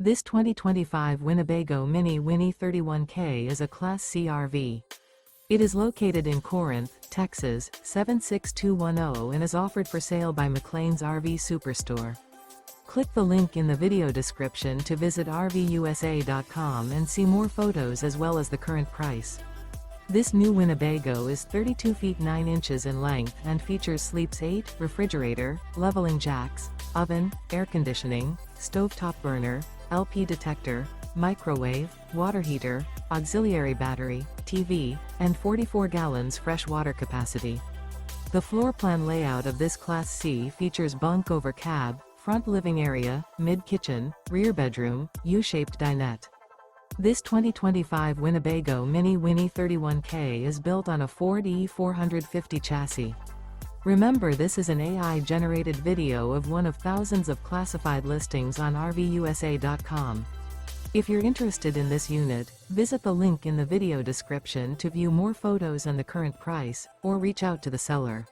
This 2025 Winnebago Minnie Winnie 31K is a Class C RV. It is located in Corinth, Texas, 76210 and is offered for sale by McClain's RV Superstore. Click the link in the video description to visit RVUSA.com and see more photos as well as the current price. This new Winnebago is 32 feet 9 inches in length and features sleeps 8, refrigerator, leveling jacks, oven, air conditioning, stovetop burner, LP detector, microwave, water heater, auxiliary battery, TV, and 44 gallons fresh water capacity. The floor plan layout of this Class C features bunk over cab, front living area, mid-kitchen, rear bedroom, U-shaped dinette. This 2025 Winnebago Minnie Winnie 31K is built on a Ford E450 chassis. Remember, this is an AI-generated video of one of thousands of classified listings on RVUSA.com. If you're interested in this unit, visit the link in the video description to view more photos and the current price, or reach out to the seller.